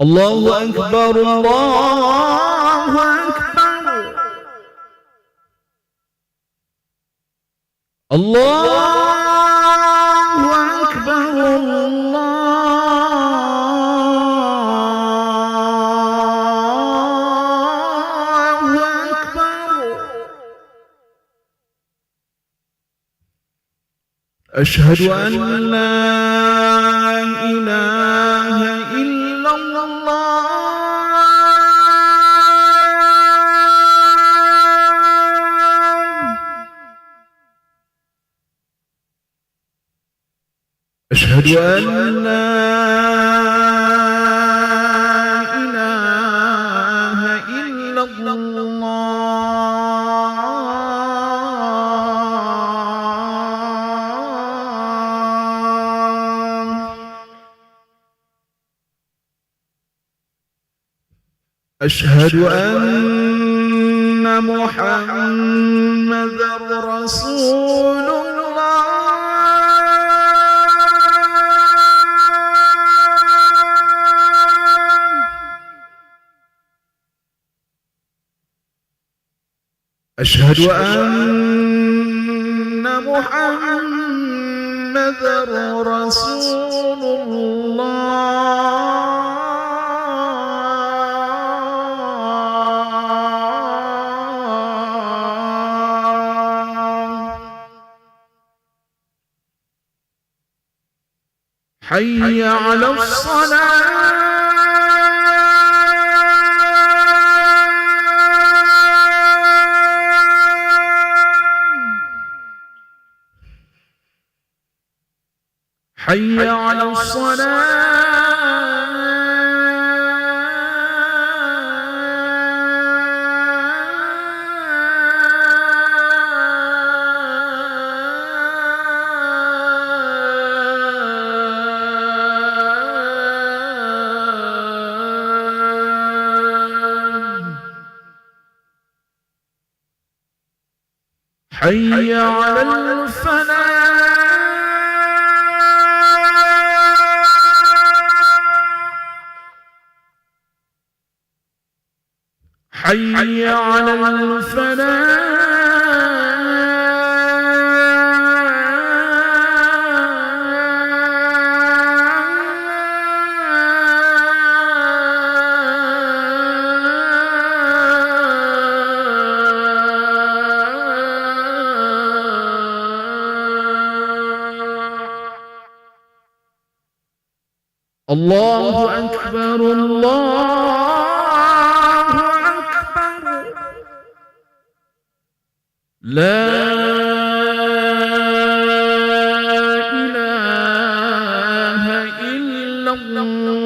الله أكبر الله أكبر الله أكبر الله أكبر أشهد أن لا إله إلا الله أشهد أن لا إله إلا الله أشهد أن محمدًا رسول الله أشهد أن محمدًا رسول الله حي على الصلاة حي على الصلاة حي على الفلاح حي على الفلاح الله أكبر الله أكبر لا إله إلا الله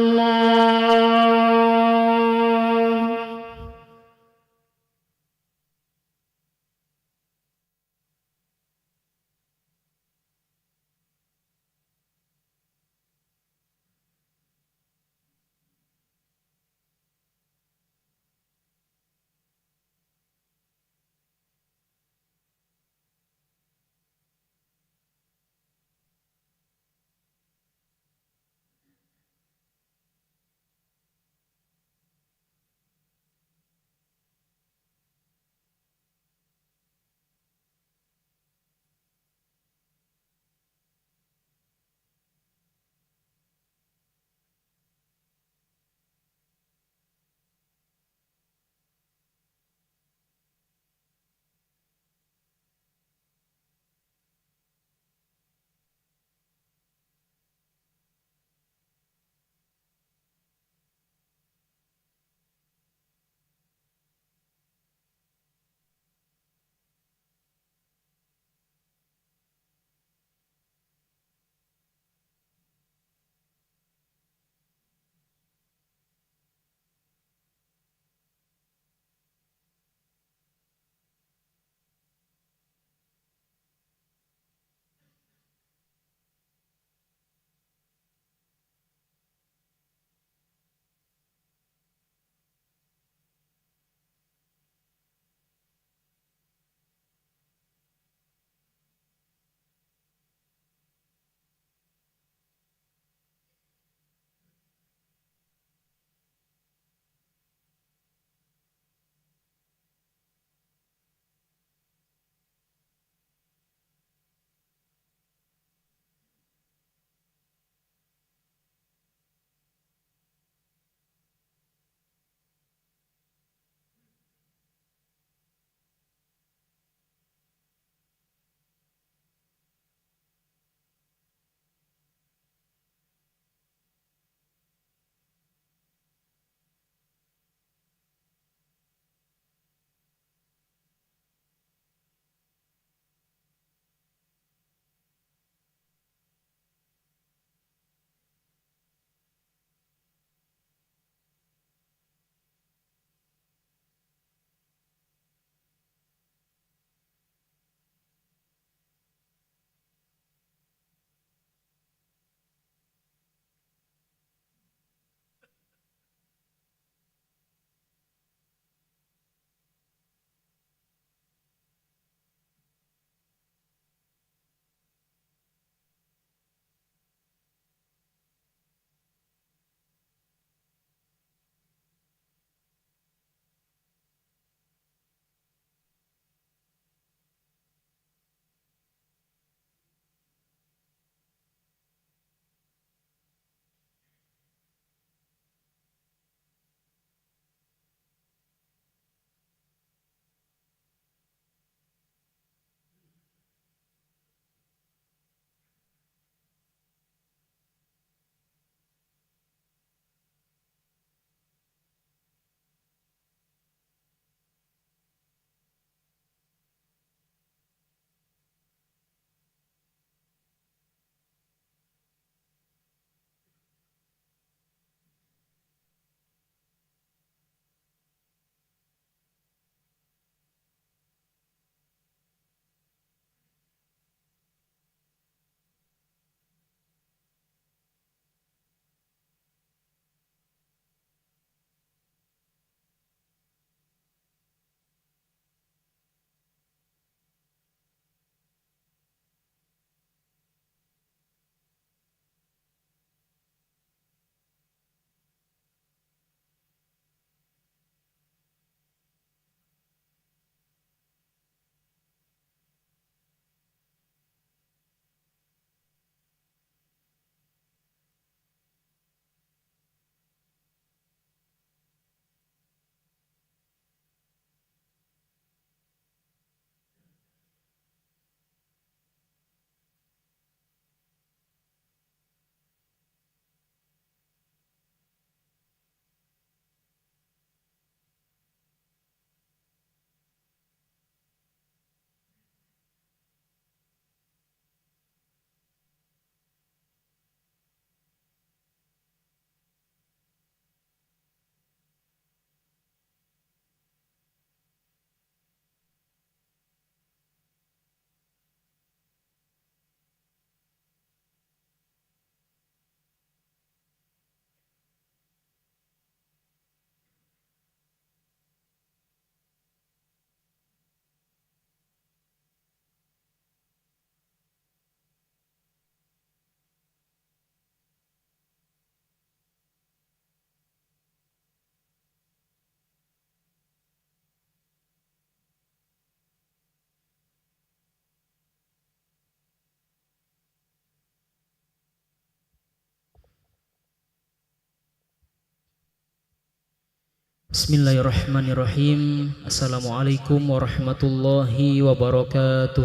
Bismillahirrahmanirrahim. Assalamualaikum warahmatullahi wabarakatuh.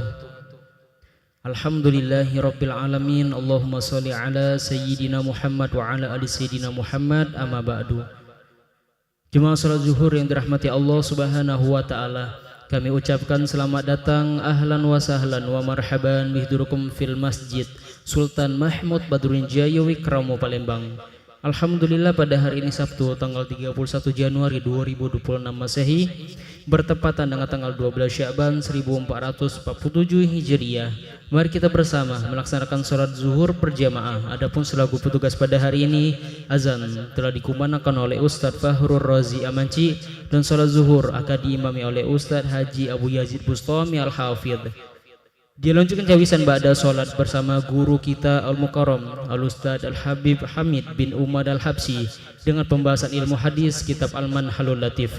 Alhamdulillahi rabbil alamin. Allahumma sholli ala sayyidina Muhammad wa ala ali sayyidina Muhammad, amma ba'du. Jemaah salat zuhur yang dirahmati Allah subhanahu wa ta'ala, kami ucapkan selamat datang, ahlan wa sahlan wa marhaban bihdurukum fil masjid Sultan Mahmud Badruddin Jaya Wikramo Palembang. Alhamdulillah pada hari ini Sabtu tanggal 31 Januari 2026 Masehi bertepatan dengan tanggal 12 Sya'ban 1447 Hijriah. Mari kita bersama melaksanakan sholat zuhur berjamaah. Adapun selaku petugas pada hari ini, azan telah dikumandangkan oleh Ustadz Fahrur Razi Amanci dan sholat zuhur akan diimami oleh Ustadz Haji Abu Yazid Bustami Al-Hafidh. Dilanjutkan jawisan ba'da sholat bersama guru kita Al-Mukarram Al-Ustadz Al-Habib Hamid bin Umad Al-Habsi dengan pembahasan ilmu hadis kitab Al-Manhalul Latif.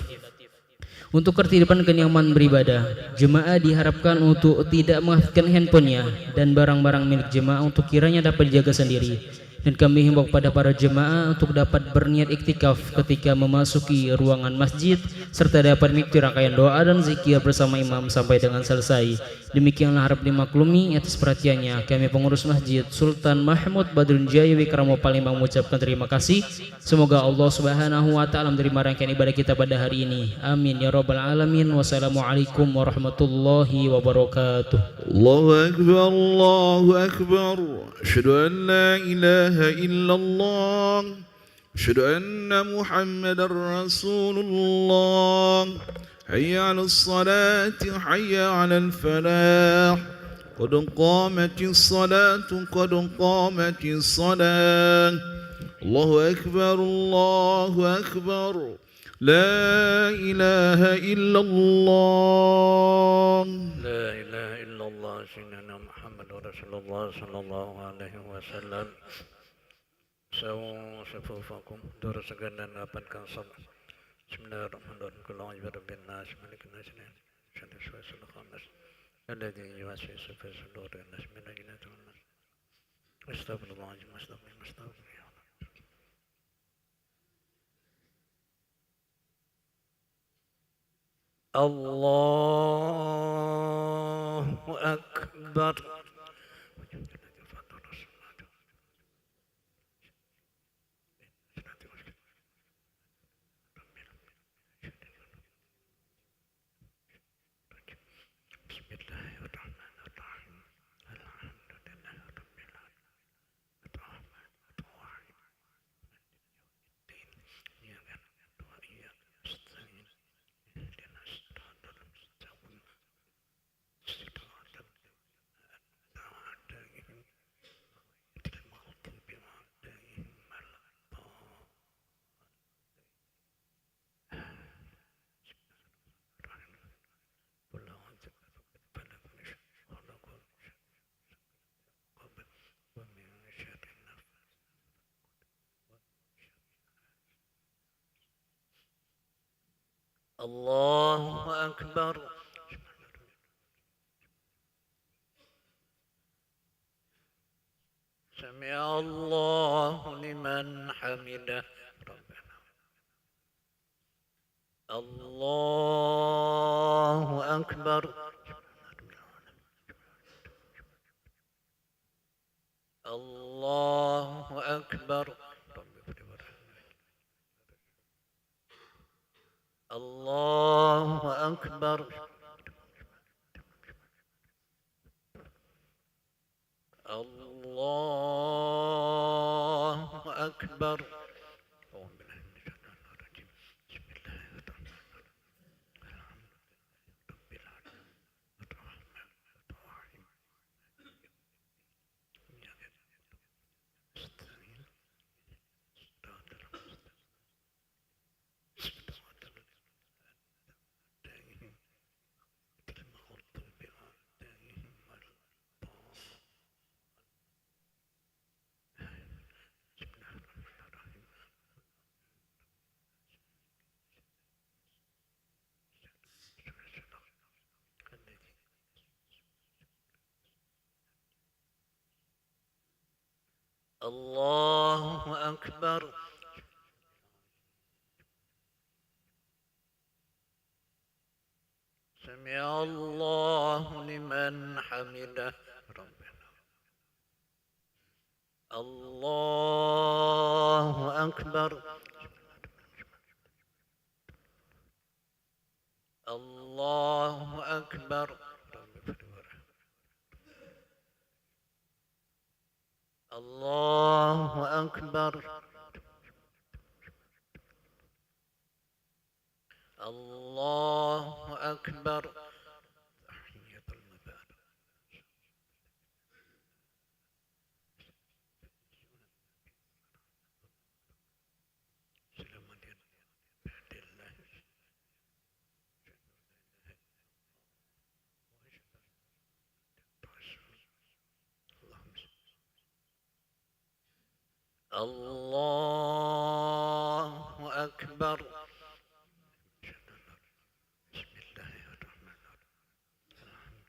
Untuk ketertiban kenyamanan beribadah, jemaah diharapkan untuk tidak mengaktifkan handphonenya dan barang-barang milik jemaah untuk kiranya dapat dijaga sendiri. Dan kami himbau kepada para jemaah untuk dapat berniat iktikaf ketika memasuki ruangan masjid serta dapat mengikuti rangkaian doa dan zikir bersama imam sampai dengan selesai. Demikianlah harap dimaklumi. Atas perhatiannya kami pengurus masjid Sultan Mahmud Badruddin Jaya Wikramo Palembang mengucapkan terima kasih. Semoga Allah subhanahu wa ta'ala menerima rangkaian ibadah kita pada hari ini. Amin ya rabbal alamin. Wassalamualaikum warahmatullahi wabarakatuh. Allahu Akbar, Allahu Akbar. Asyhadu an la ilaha illallah. Asyhadu anna Muhammadar Rasulullah. Hayya 'alas salati, hayya 'alal falah. Qad qamatis salatu, qad qamatis salah. Allahu Akbar, Allahu Akbar. La ilaha illallah. لا إله إلا الله سيدنا محمد رسول الله صلى الله عليه وسلم. سووا صفوفكم دور سجدنا rapatkan salat. Bismillahirrahmanirrahim. Qul a'udzu birabbin nas malikin nas syarri waswasil khannas alladzi yuwaswisu fi sudurin nas min al-jinnati wan nas. Astaghfirullahaladzim, astaghfirullah. Allahu Akbar. Allahu Akbar. Sami'a Allahu liman hamidah. Allahu Akbar. Allahu Akbar. Allahu Akbar. Allahu Akbar. Allahu Akbar. سمع الله لمن حمده ربنا الله أكبر الله أكبر الله أكبر الله أكبر تحية المبارك سلام الله الله أكبر بسم الله الرحمن الرحيم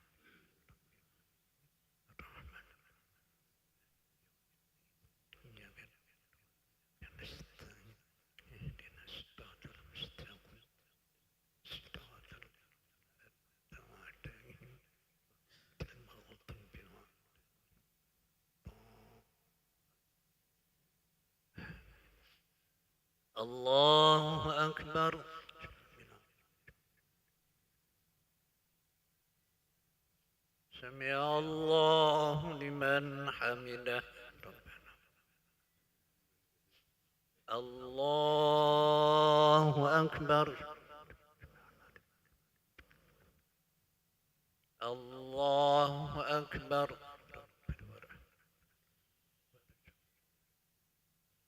إياك نستعين اهدنا الصراط المستقيم صراط الذين المغضوب الله أكبر سمع الله لمن حمده ربنا الله أكبر الله أكبر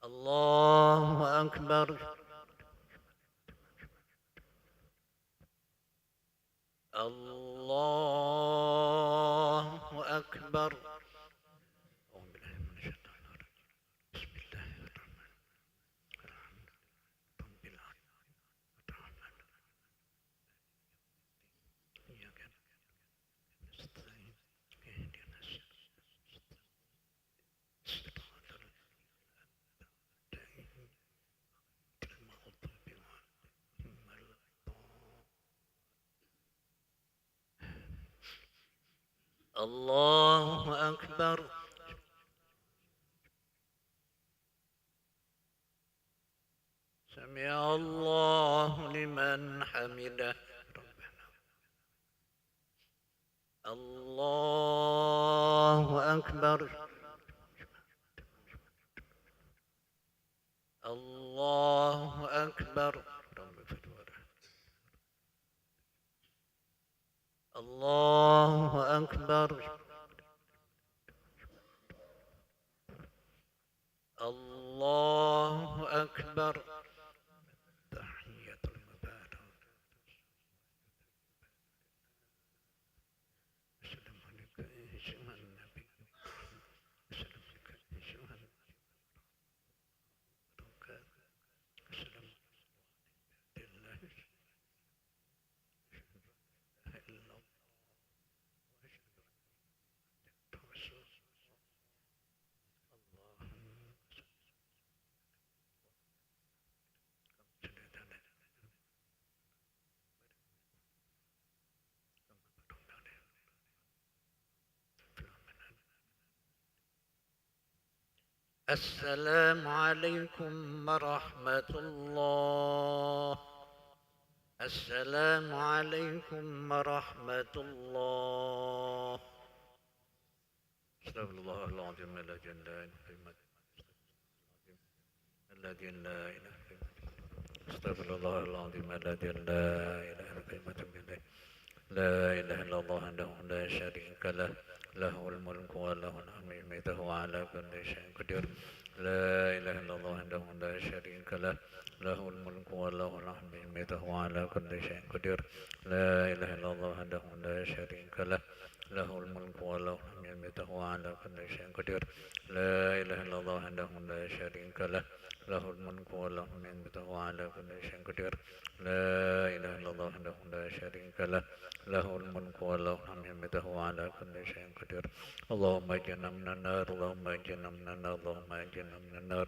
الله أكبر الله أكبر أعوذ بالله من الشيطان الرجيم بسم الله الرحمن الرحيم رب العالمين الرحمن إياك نستعين اهدنا الصراط المستقيم المغضوب عليهم الله أكبر سمع الله لمن حمده ربنا الله أكبر الله أكبر الله أكبر الله أكبر تحية المبارك السلام عليك أيها النبي السلام عليك أيها الملك السلام لله إلا الله رسول السلام عليكم ورحمة الله السلام عليكم ورحمة الله استغفر الله العظيم الذي لا إله إلا هو الذي لا إله إلا هو استغفر الله العظيم الذي لا إله إلا هو لا إله إلا الله وحده لا شريك له له الملك وله الحمد يميته على كل شيء قدير لا إله إلا الله وحده لا شريك له له الملك وله الحمد يميته على كل شيء قدير لا إله إلا الله وحده لا شريك له له الملك وله الحمد يميته على كل شيء قدير لا إله إلا الله وحده لا شريك له له الملك وله الحمد يميته على كل شيء قدير لا إله إلا الله وحده لا شريك له له الملك وله الحمد يميته على كل شيء قدير اللهم اجعلنا من النار اللهم اجعلنا من النار اللهم اجعلنا من النار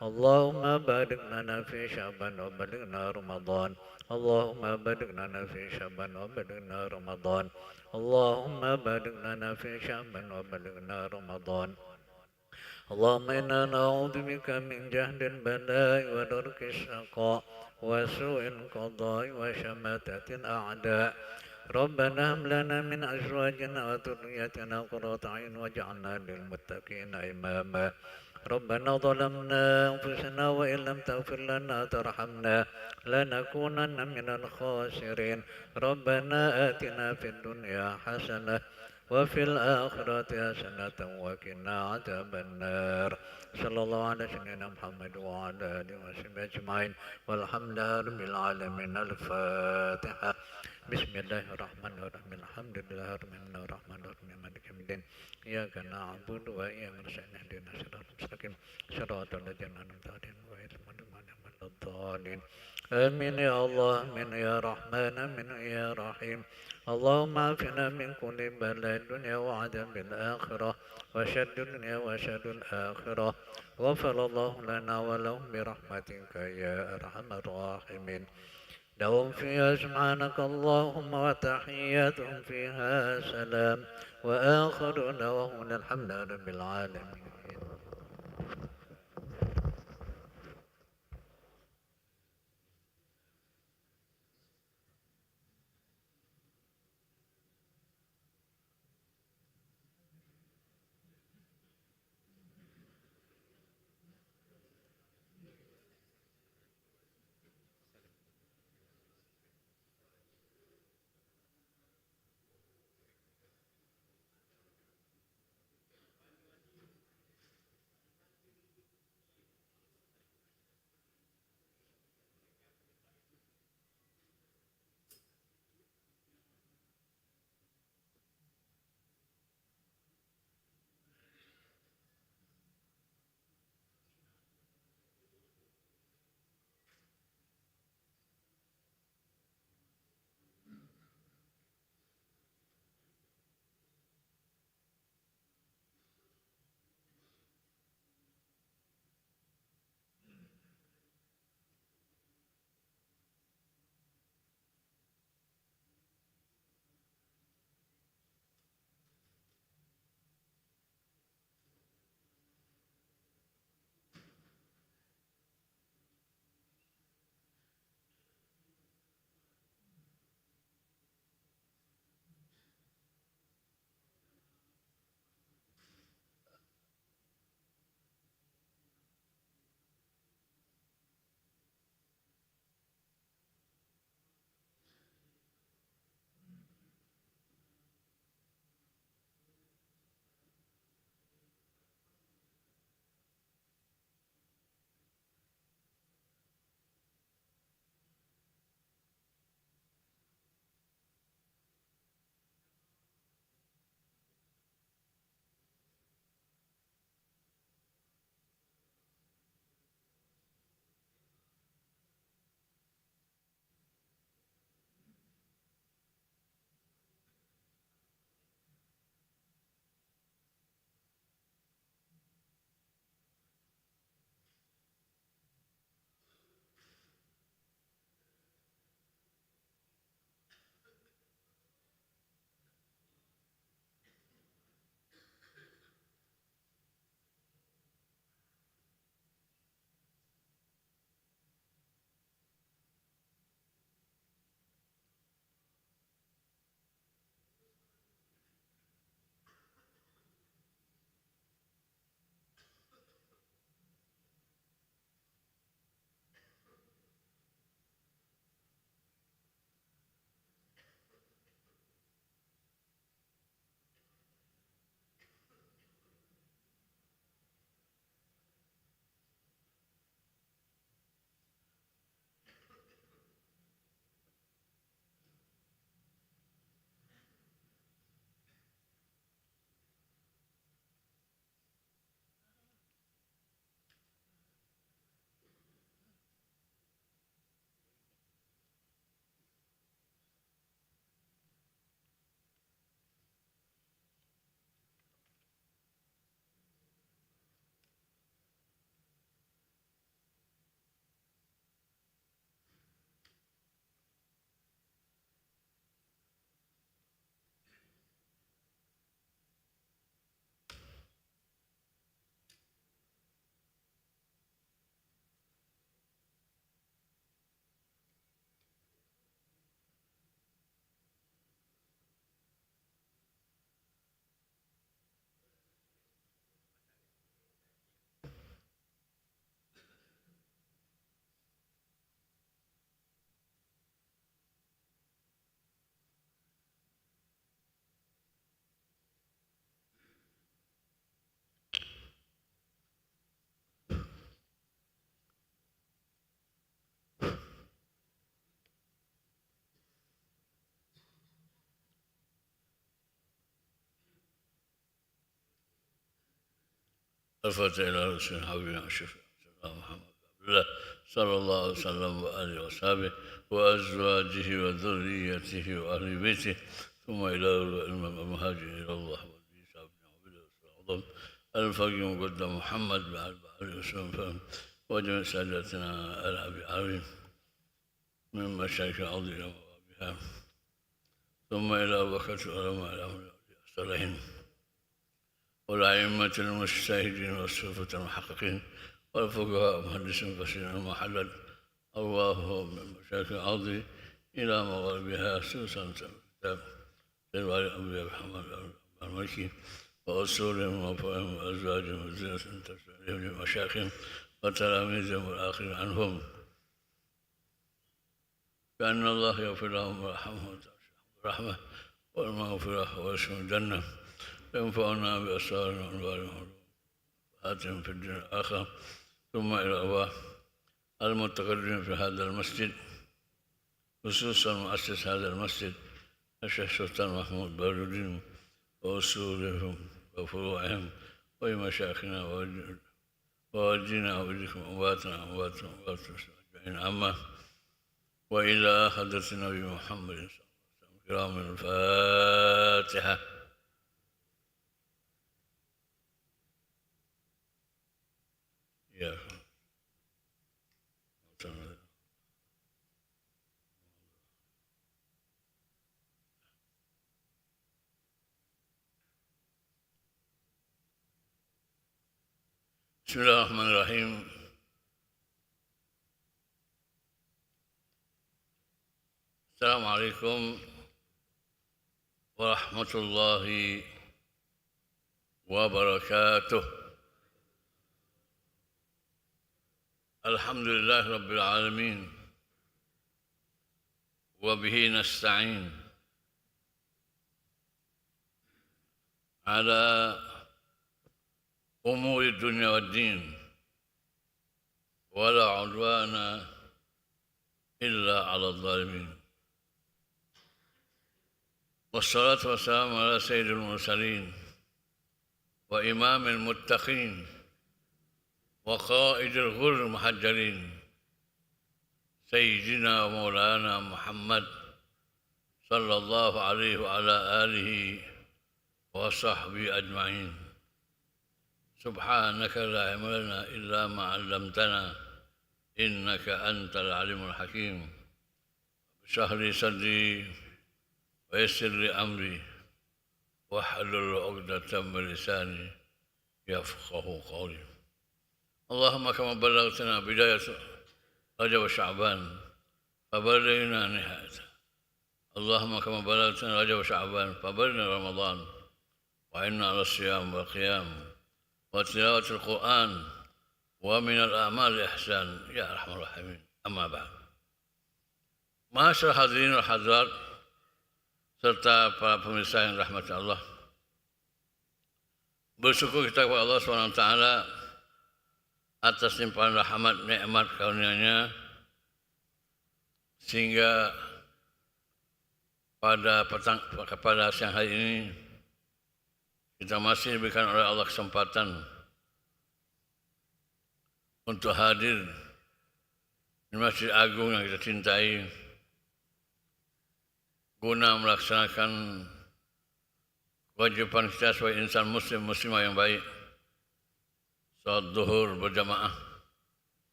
اللهم بارك لنا في شعبان وبلغنا رمضان اللهم بارك لنا في شعبان وبلغنا رمضان اللهم بارك لنا في شعبان وبلغنا رمضان اللهم إنا نعوذ بك من جهل البلاء ودرك الشقاء وسوء القضاء وشماتة الأعداء ربنا هب لنا من أزواجنا وذرياتنا قرة أعين واجعلنا للمتقين إماما ربنا ظلمنا أنفسنا وإن لم تغفر لنا ترحمنا لنكونن من الخاسرين ربنا آتنا في الدنيا حسنة وفي الآخرة حسنة وقنا عذاب النار صلى الله على سيدنا محمد وعلى آله وصحبه أجمعين والحمد لله رب العالمين الفاتحة بسم الله الرحمن الرحيم الحمد لله رب العالمين الرحمن الرحيم مالك يوم الدين إياك نعبد وإياك نستعين اهدنا الصراط المستقيم صراط الذين أنعمت عليهم غير المغضوب عليهم ولا الضالين آمين يا الله آمين يا رحمن آمين يا رحيم اللهم عافنا من كل بلاء الدنيا وعذاب الآخرة وشر الدنيا وشر الآخرة غفر الله لنا ولهم برحمتك يا أرحم الراحمين لهم فيها سبحانك اللهم وتحياتهم فيها سلام وآخر دعواهم الحمد لله رب العالمين. الفاتح إلى رسول حبيبنا الشفيع سيدنا محمد عبد الله صلى الله عليه وسلم وآله وصحبه وأزواجه وذريته وأهل بيته ثم إلى المهاجر إلى الله والإسلام العظم الفقيه مقدم محمد بعد عليه وسلم وجميع سادتنا الأبي عظيم من مشايخ العظيم وأبيها ثم إلى بكرة العلماء الصالحين والأئمة المجتهدين والصوفة المحققين والفقهاء المحدثين المفسرين المحلل الله من مشايخ الأرض إلى مغربها سوسا كتاب سيد أبي محمد المالكي وأصولهم وفهم وأزواجهم وزينة تسليم لمشايخهم وتلاميذهم والآخرين عنهم كأن الله يغفر لهم ويرحمهم الرحمة والمغفرة واسم الجنة ينفعنا بأسرارنا وأنوارهم وآتهم في الدين الآخرة ثم إلى الله المتقدمين في هذا المسجد خصوصا مؤسس هذا المسجد الشيخ سلطان محمود بارودين وأصولهم وفروعهم ومشايخنا ووالدينا وإليكم أمواتنا أمواتنا أجمعين عامة وإلى حضرة النبي محمد صلى الله عليه وسلم كرام الفاتحة. بسم الله الرحمن الرحيم. السلام عليكم ورحمة الله وبركاته. الحمد لله رب العالمين وبه نستعين على أمور الدنيا والدين ولا عدوان إلا على الظالمين والصلاة والسلام على سيد المرسلين وإمام المتقين وقائد الغر المحجلين سيدنا ومولانا محمد صلى الله عليه وعلى آله وصحبه أجمعين. سبحانك لا علم لنا إلا ما علمتنا إنك أنت العليم الحكيم. اشرح لي صدري ويسر لي أمري واحلل عقدة من لساني يفقه قولي. اللهم كما بلغتنا بداية رجب وشعبان فبلغنا نهايته. اللهم كما بلغتنا رجب وشعبان فبلغنا رمضان وعنا على الصيام والقيام وتلاوة القرآن ومن الأعمال الإحسان يا أرحم الراحمين. أما بعد، معاشر hadirin wal hadirat serta para pemirsa yang rahmati Allah, bersyukur kita kepada Allah SWT atas limpahan rahmat, nikmat, karunia-Nya sehingga pada siang hari ini kita masih diberikan oleh Allah kesempatan untuk hadir di Masjid Agung yang kita cintai guna melaksanakan kewajiban kita sebagai insan muslim muslimah yang baik, salat zuhur berjamaah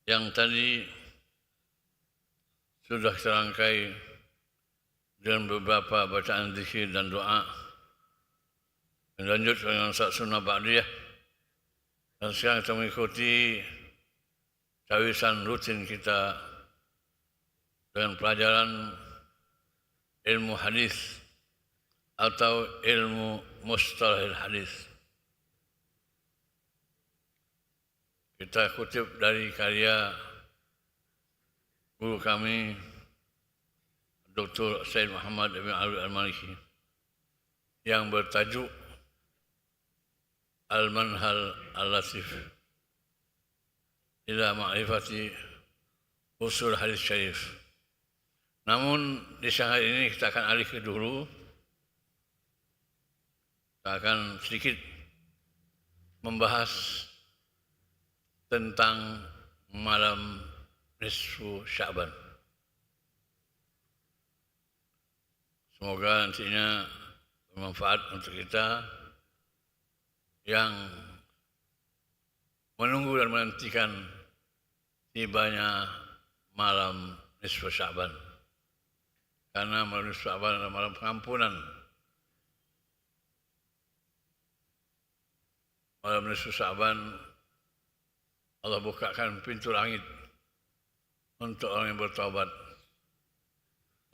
yang tadi sudah kita rangkai dengan beberapa bacaan zikir dan doa. Lanjut dengan salat sunnah ba'diyah. Dan sekarang kita mengikuti cawisan rutin kita dengan pelajaran ilmu hadis atau ilmu mustalahil hadis. Kita kutip dari karya guru kami Dr. Said Muhammad Ibn Ali Al-Maliki yang bertajuk Al-Manhal Al-Latif ila ma'rifati usul hadis syarif. Namun di siang hari ini kita akan alih ke dulu. Kita akan sedikit membahas tentang malam nisfu Sya'ban. Semoga nantinya bermanfaat untuk kita yang menunggu dan menantikan tibanya malam nisfu Sya'ban. Karena malam nisfu Sya'ban adalah malam pengampunan. Malam nisfu Sya'ban Allah bukakan pintu langit untuk orang yang bertaubat,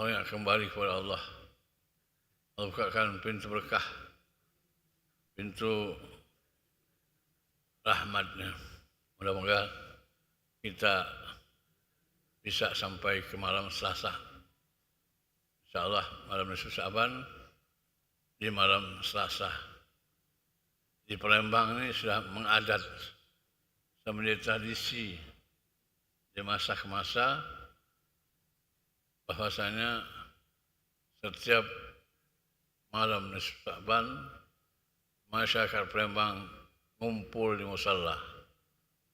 orang yang kembali kepada Allah. Allah bukakan pintu berkah, pintu rahmatnya. Mudah-mudahan kita bisa sampai ke malam Selasa. InsyaAllah malam nisfu Sya'ban di malam Selasa. Di Palembang ini sudah mengadat, sudah menjadi tradisi di masa ke masa bahwasanya setiap malam nisfu Sya'ban masyarakat Palembang ngumpul di musalla,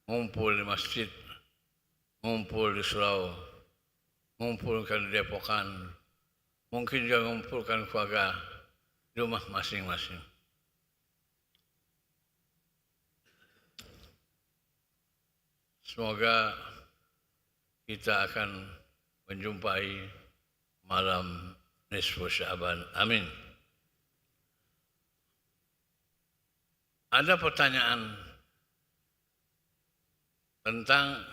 ngumpul di masjid, ngumpul di surau, ngumpulkan di depokan, mungkin juga ngumpulkan keluarga di rumah masing-masing. Semoga kita akan menjumpai malam nisfu Sya'ban. Amin. Ada pertanyaan tentang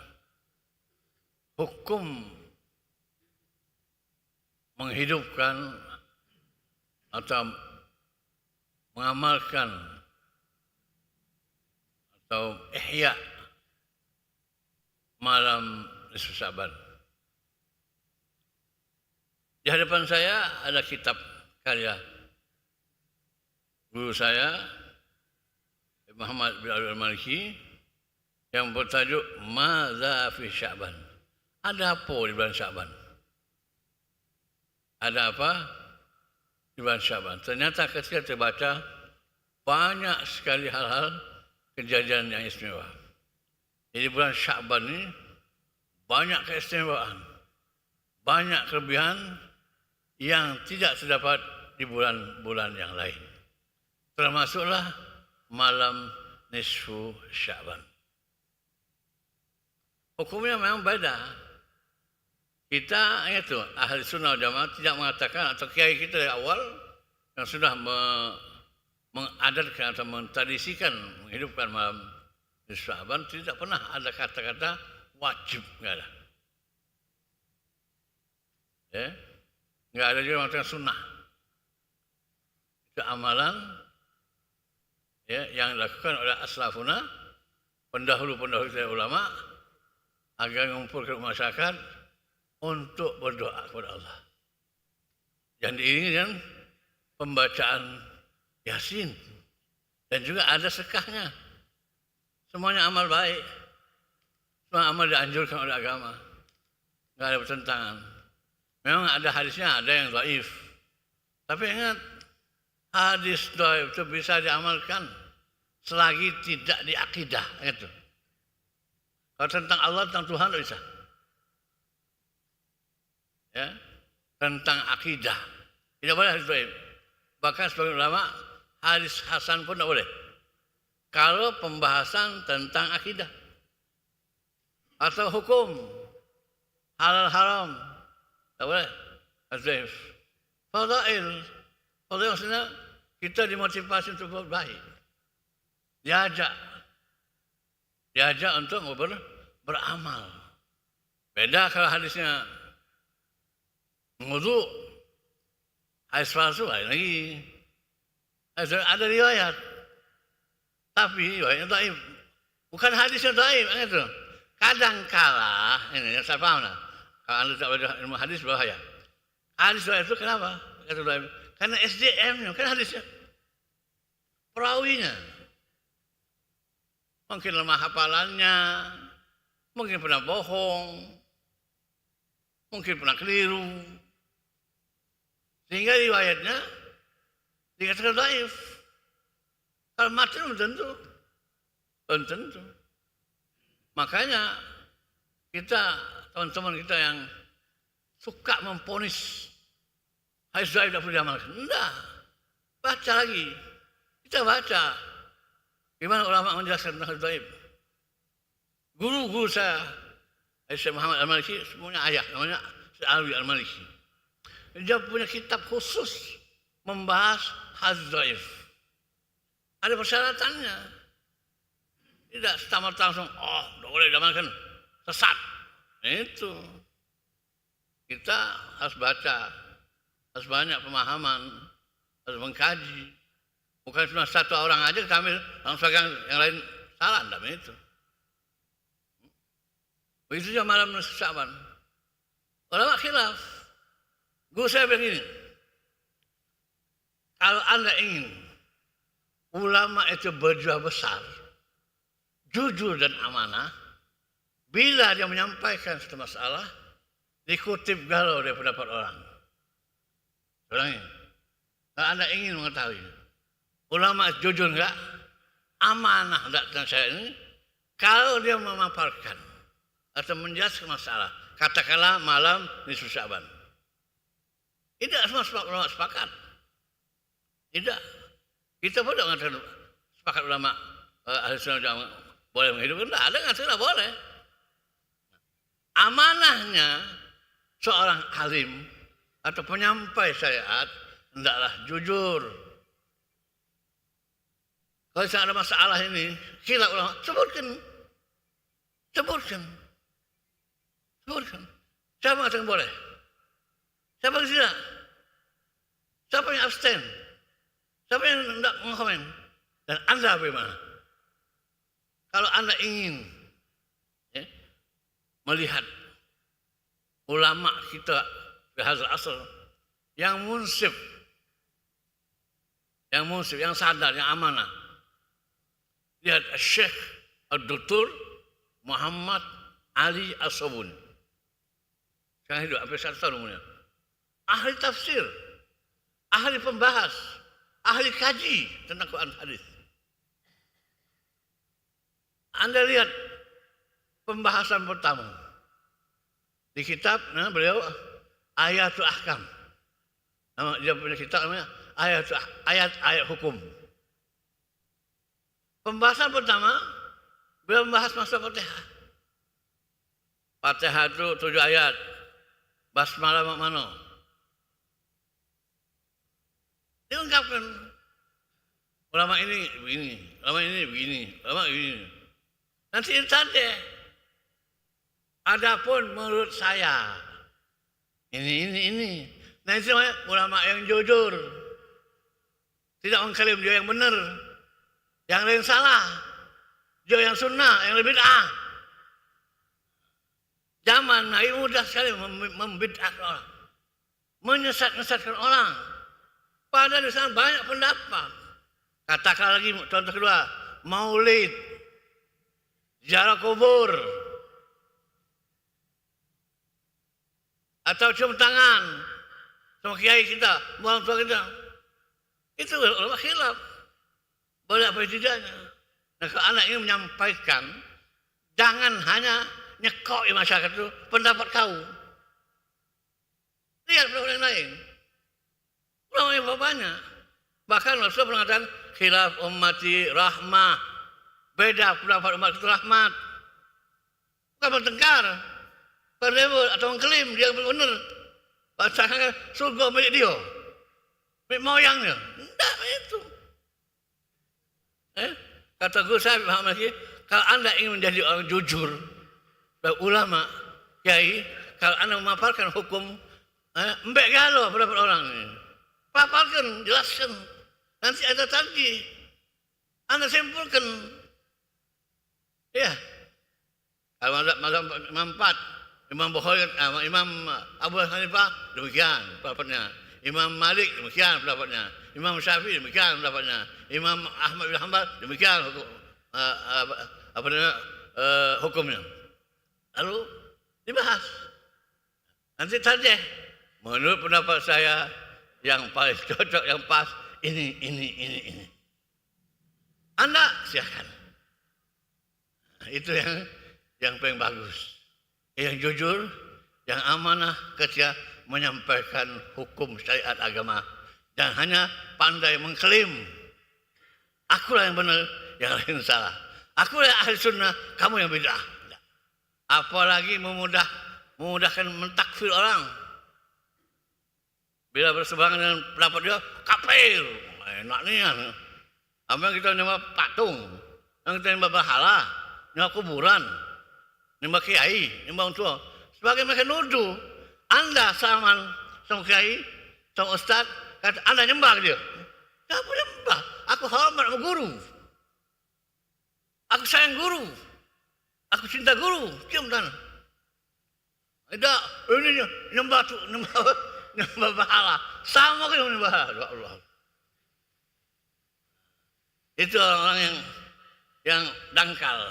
hukum menghidupkan atau mengamalkan atau ihya malam nisfu Sya'ban. Di hadapan saya ada kitab karya guru saya Muhammad bin Abdul Maliki yang bertajuk Madza fi Sya'ban. Ada apa di bulan Sya'ban? Ada apa di bulan Sya'ban? Ternyata ketika terbaca banyak sekali hal-hal kejadian yang istimewa. Jadi bulan Sya'ban ini banyak keistimewaan, banyak kelebihan yang tidak terdapat di bulan-bulan yang lain. Termasuklah malam nisfu Sya'ban. Hukumnya memang beda. Kita itu ahli sunnah wal jamaah tidak mengatakan, atau kiai kita dari awal yang sudah mengadatkan atau mentradisikan menghidupkan malam nisfu Sya'ban, tidak pernah ada kata-kata wajib, enggak ada. Ya, enggak ada juga mengatakan sunnah. Itu amalan ya, yang dilakukan oleh aslafuna, pendahulu-pendahulu dari ulama, agar mengumpulkan masyarakat untuk berdoa kepada Allah. Yang diiringi dengan pembacaan Yasin dan juga ada sedekahnya. Semuanya amal baik, semua amal dianjurkan oleh agama, nggak ada pertentangan. Memang ada hadisnya, ada yang dhaif, tapi ingat, hadis dhaif itu bisa diamalkan selagi tidak di akidah, gitu. Kalau tentang Allah, tentang Tuhan tidak bisa. Ya, tentang akidah tidak boleh hadis dhaif. Bahkan sebagian ulama hadis hasan pun tidak boleh. Kalau pembahasan tentang akidah atau hukum halal haram, tidak boleh hadis dhaif. Fadail maksudnya kita dimotivasi untuk berbaik, diajak untuk beramal. Beda kalau hadisnya wudu, hadis palsu lagi. Ada riwayat, tapi riwayatnya dhaif. Bukan hadisnya dhaif, gitu. Kadangkala ini yang saya paham lah. Kalau anda tak baca ilmu hadis bahaya. Hadis dhaif itu kenapa? Karena SDM-nya, kan hadisnya, perawinya, mungkin lemah hafalannya, mungkin pernah bohong, mungkin pernah keliru, sehingga riwayatnya dikatakan dhaif. Kalau mati belum tentu. Belum tentu. Makanya kita, teman-teman kita yang suka memponis hadis dhaif tidak perlu diamalkan. Enggak. Baca lagi. Kita baca. Gimana ulama menjelaskan tentang hadis dhaif. Guru-guru saya, Syekh Muhammad Al-Maliki, semuanya ayah, namanya Syekh Alwi Al-Maliki. Dia punya kitab khusus membahas hadis dhaif. Ada persyaratannya. Tidak serta-merta langsung, tidak boleh diamalkan, sesat. Itu. Kita harus baca, harus banyak pemahaman, harus mengkaji. Bukan cuma satu orang aja kami langsung yang lain salah, tidak itu. Begitu juga malam nisfu Sya'ban. Ulama khilaf. Guru saya bilang ini, kalau Anda ingin ulama itu berjuang besar, jujur dan amanah, bila dia menyampaikan satu masalah, dikutip galau dari pendapat orang. Ulangi. Kalau Anda ingin mengetahui ulama jujur enggak, amanah enggak tentang saya ini, kalau dia memaparkan atau menjelaskan masalah, katakanlah malam nisfu Sya'ban. Tidak semua ulama sepakat. Tidak. Kita pun tidak mengatakan sepakat ulama ahli sunnah boleh menghidupkan. Tidak ada yang tidak boleh. Amanahnya seorang alim atau penyampai syariat hendaklah jujur. Kalau ada masalah ini, khilaf ulama, sebutkan. Siapa mengatakan boleh? Siapa yang tidak? Siapa yang abstain? Siapa yang tidak mengomen? Dan Anda bagaimana? Kalau Anda ingin melihat ulama kita di hadzal asr yang munsif, yang sadar, yang amanah, lihat Syekh Ad-Doktor Muhammad Ali As-Sabuni. Sekarang hidup hampir 100 tahun umurnya. Ahli tafsir, ahli pembahas, ahli kaji tentang Quran hadis. Anda lihat pembahasan pertama di kitab beliau Ayatul Ahkam. Nama dia punya kitab namanya ayat hukum. Pembahasan pertama beliau membahas masalah Fatihah. Fatihah itu 7 ayat. Basmalah mana? Diungkapkan ulama ini begini, ulama ini begini, ulama ini. Nanti tadi. Adapun menurut saya ini. Nah itu ulama yang jujur, tidak mengklaim dia yang benar, yang lain salah, dia yang sunnah, yang lebih bid'ah. Zaman ini mudah sekali membid'ahkan orang, menyesatkan orang. Padahal di sana banyak pendapat. Katakan lagi contoh kedua, maulid, ziarah kubur, atau cium tangan sama kiai kita, orang tua kita. Itu ulama khilaf. Boleh apa tidaknya. Nah, kalau anak ini menyampaikan, jangan hanya nyekok di masyarakat itu pendapat kau. Lihat pendapat yang lain. Ulama yang banyak. Bahkan Rasulullah mengatakan khilaf ummati rahmah. Beda pendapat umat itu rahmat. Bukan bertengkar, berdebat atau mengklaim dia benar. Bacakan surga milik dia, milik moyangnya. Tidak itu. Kata guru saya Muhammad, kalau Anda ingin menjadi orang jujur, ulama, kiai, kalau Anda memaparkan hukum, embek galau pendapat orang ini. Paparkan, jelaskan. Nanti ada tadi. Anda simpulkan. Ya. Kalau mazhab Imam 4, Imam Bukhari, Imam Abu Hanifah, demikian pendapatnya. Imam Malik, demikian pendapatnya. Imam Syafi'i, demikian pendapatnya. Imam Ahmad bin Hanbal, demikian hukumnya. Lalu dibahas. Nanti tadi, menurut pendapat saya, yang paling cocok, yang pas, ini. Anda silakan. Itu yang paling bagus. Yang jujur, yang amanah ketika menyampaikan hukum syariat agama. Dan hanya pandai mengklaim, akulah yang benar, yang lain salah. Akulah yang ahli sunnah, kamu yang bid'ah. Apalagi memudahkan mentakfir orang. Bila berseberangan dengan pendapat dia, kafir. Enak nian. Apa yang kita nyembah patung, yang kita nyembah berhala, nyembah kuburan, nyembah kiai, nyembah orang tua. Sebagai mereka nuduh, Anda sama kiai, sama ustaz, kata Anda nyembah dia. Tidak boleh nyembah. Aku hormat sama guru. Aku sayang guru. Aku cinta guru. Diam tanah. Tidak, ini nyembah berhala. Sama kayak nyembah berhala. Ya Allah. Itu orang-orang yang dangkal.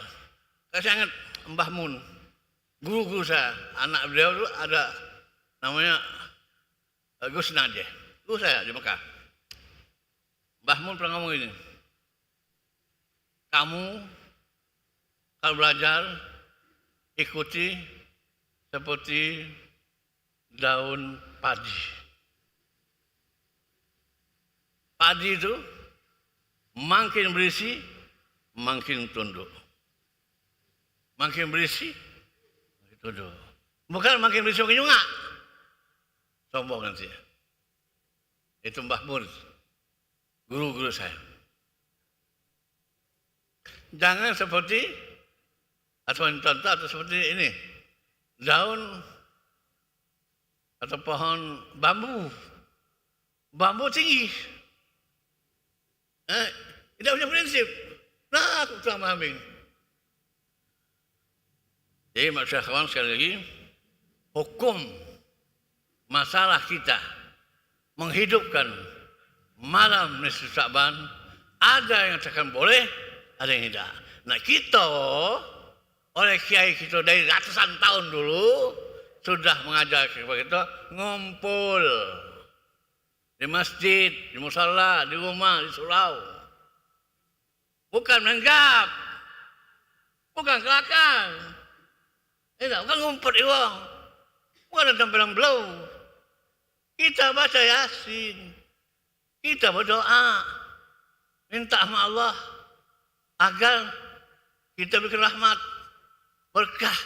Saya ingat Mbah Mun, guru saya, anak beliau itu ada namanya Gus Najeh, guru saya di Mekah. Mbah Mun pernah ngomong ini, kamu kalau belajar ikuti seperti daun padi. Padi itu makin berisi, makin tunduk. Makin berisi, makin tunduk. Bukan makin berisi, makin nyungak. Sombong nanti. Itu Mbah Mun, guru-guru saya. Jangan seperti, atau contoh atau seperti ini, daun atau pohon bambu. Bambu tinggi. Tidak punya prinsip. Nah, aku telah memahami. Jadi maksud kawan sekali lagi, hukum masalah kita menghidupkan malam nisfu Sya'ban, ada yang katakan boleh, ada yang tidak. Nah kita oleh kiai kita dari ratusan tahun dulu sudah mengajar kepada kita ngumpul di masjid, di musala, di rumah, di surau. Bukan menggap, bukan kelakar, bukan ngumpet di uang, bukan ada tampilan belau. Kita baca Yasin, kita berdoa, minta sama Allah agar kita berikan rahmat, berkah,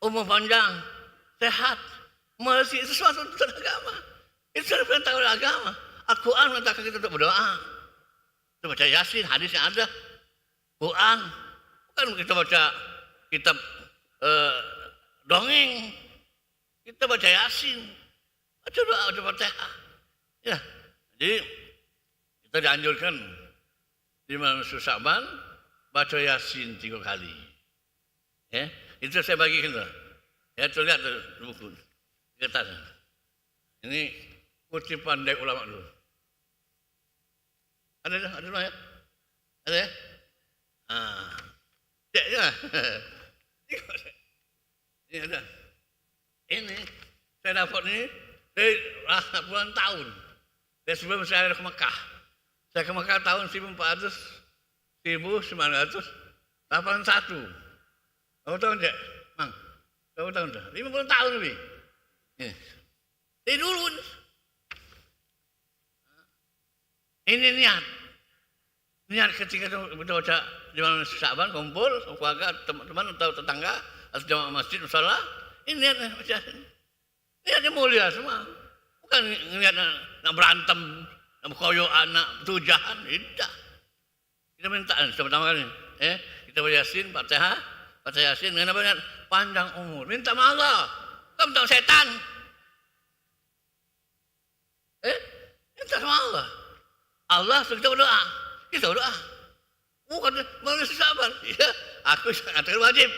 umur panjang, sehat, mercy, itu sesuatu tentang agama. Itu adalah perintah oleh agama. Al-Quran mengatakan kita untuk berdoa. Kita baca Yasin, hadis yang ada. Quran, bukan kita baca kitab dongeng. Kita baca Yasin, baca doa, baca Fatihah. Ya, jadi kita dianjurkan di malam nisfu Sya'ban baca Yasin 3 kali. Ya, itu saya bagikan tuh. Ya, terlihat di buku. Kita ini kutipan dari ulama dulu. Ada ya? Ada ya? Ya. Ini ada. Ini saya dapat ini dari puluhan tahun. Dari sebelum saya ke Mekah. Saya ke Mekah tahun 1981. Kamu tahu enggak, Mang? Kamu tahu enggak? 50 tahun lebih. Dari dulu. Ini niat ketika kita baca di malam Sya'ban kumpul keluarga, teman-teman atau tetangga atau jamaah masjid musala, ini niatnya baca. Niatnya mulia semua. Bukan niatnya nak berantem, nak berkoyokan, nak tujahan, tidak. Kita minta pertama kali, kita baca Yasin, Fatihah Yasin dengan apa? Panjang umur. Minta sama Allah. Kamu minta setan. Minta sama Allah. Allah suruh kita berdoa. Kita berdoa. Bukan manusia sabar. Ya, aku sangat wajib.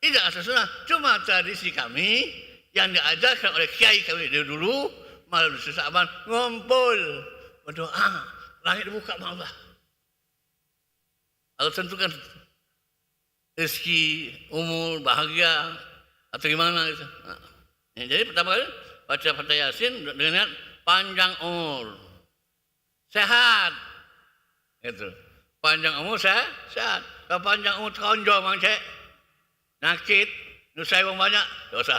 Tidak asal sunnah. Cuma tradisi kami yang diajarkan oleh kiai kami dari dulu malam nisfu Sya'ban ngumpul berdoa. Langit dibuka sama Allah. Allah tentukan rezeki, umur, bahagia atau gimana gitu. Nah, jadi pertama kali baca Fatihah Yasin dengan panjang umur, sehat, gitu. Panjang umur sehat. Kalau panjang umur teronjol mang cek. Nakit, nusai wong banyak, dosa.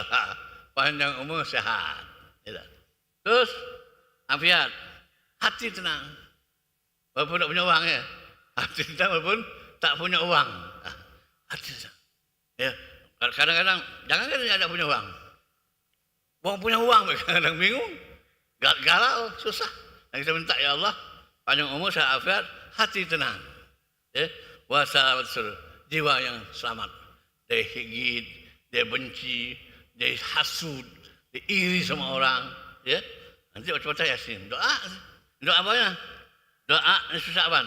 Panjang umur sehat. Terus afiat, hati tenang. Walaupun tak punya uang ya. Hati tenang walaupun tak punya uang. Hati tenang. Ya. Kadang-kadang jangan kan tak punya uang. Wong punya uang kadang-kadang bingung. Galau, susah. Yang kita minta ya Allah, panjang umur sehat afiat, hati tenang. Ya. Wasalatul jiwa yang selamat. Dia higit, dia benci, dia hasud, dia iri sama orang, ya. Nanti baca Yasin, doa apa ya? Doa Sya'ban.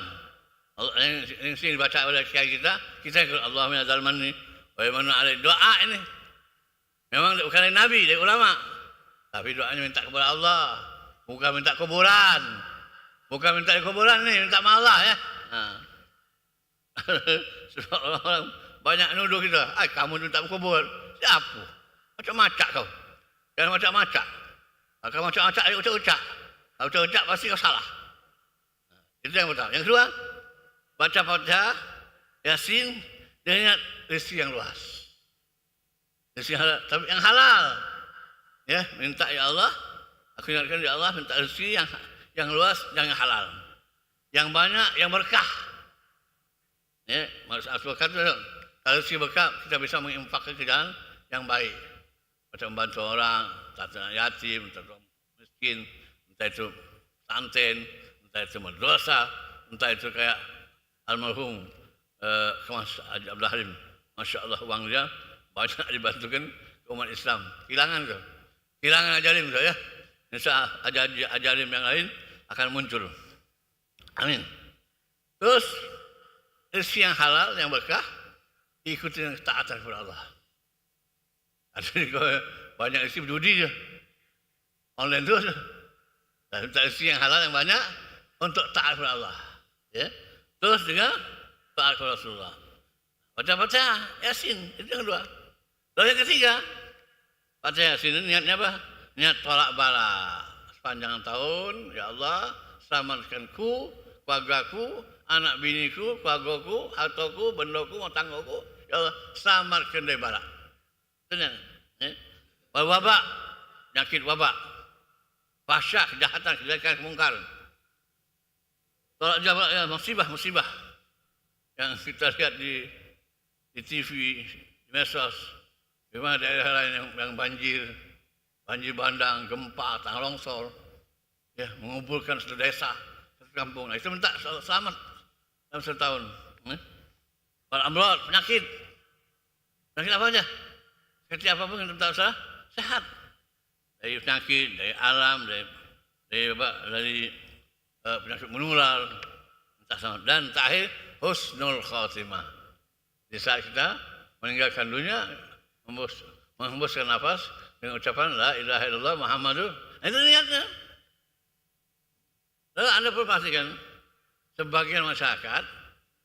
Allah yang sering dibaca oleh kiai kita ikut Allahumma zalman ni, wa mana alai doa ini. Memang bukan dari Nabi, dari ulama. Tapi doanya minta kepada Allah, bukan minta kuburan. Bukan minta di kuburan ni, minta sama Allah ya. Sebab orang banyak nuduh kita, kamu minta kubur. Siapa? Macam-macam kau. Jangan macam-macam. Kalau macam-macam dia ucap-ucap. Kalau ucap-ucap pasti kau salah. Itu yang pertama. Yang kedua, baca Fatihah, Yasin, dia ingat rezeki yang luas. Rezeki halal, tapi yang halal. Ya, minta ya Allah, aku ingatkan ya Allah, minta rezeki yang luas dan yang halal. Yang banyak, yang berkah. Ya, maksud berkah itu kalau rezeki berkah kita bisa menginfakkan ke jalan yang baik. Macam membantu orang, entah itu yatim, entah itu miskin, entah itu santen, entah itu madrasah, entah itu kayak almarhum Mas Abdul Halim. Masya Allah uang dia banyak dibantukan umat Islam. Kilangan ke? Kilangan ajarim tu ya. Insya ajarim yang lain akan muncul. Amin. Terus rezeki yang halal, yang berkah, ikuti yang ketaatan kepada Allah. Ada banyak isi berjudi je. Online terus. Dan minta isi yang halal yang banyak untuk taat kepada Allah. Ya. Terus juga taat kepada Rasulullah. Baca-baca Yasin, itu yang kedua. Lalu yang ketiga, baca Yasin ini niatnya apa? Niat tolak bala. Sepanjang tahun, ya Allah, selamatkanku, keluargaku, anak biniku, keluargaku, hartaku, bendaku, tanggaku, ya Allah, selamatkan dari bala. Tenang. Wabak, penyakit wabak, fahsyah, kejahatan, kejelekan, kemungkaran. Tolak jawab ya, musibah yang kita lihat di TV, di medsos, di mana daerah lain yang banjir bandang, gempa, tanah longsor, ya, mengumpulkan satu desa, satu kampung. Nah, itu minta selamat dalam setahun. Kalau amrod, penyakit apa aja? Setiap apapun yang kita usaha, sehat. Dari penyakit, dari alam, dari penyakit menular, dan terakhir husnul khatimah. Di saat kita meninggalkan dunia, menghembuskan nafas dengan ucapan la ilaha illallah Muhammadur. Itu niatnya. Lalu Anda perlu pastikan sebagian masyarakat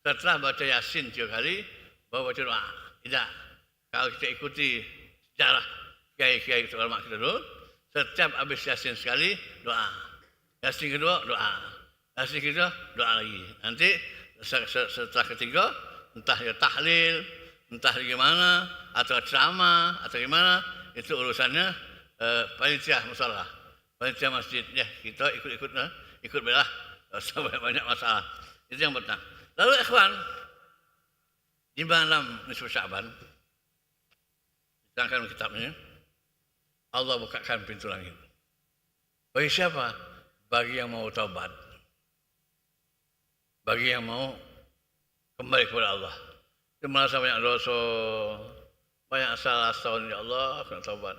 setelah baca Yasin 3 kali baru baca doa. Tidak. Kalau kita ikuti sejarah kiai-kiai ulama kita dulu, setiap habis Yasin sekali doa. Yasin kedua doa. Yasin kedua doa lagi. Nanti setelah ketiga entah ya tahlil, entah gimana atau ceramah atau gimana, itu urusannya panitia masalah. Panitia masjid ya, kita ikut belah sampai banyak masalah. Itu yang pertama. Lalu ikhwan, di malam nisfu Sya'ban, sedangkan kitabnya Allah bukakan pintu langit. Bagi siapa? Bagi yang mau taubat. Bagi yang mau kembali kepada Allah. Dia merasa banyak dosa, banyak salah setahun, ya Allah, kena taubat.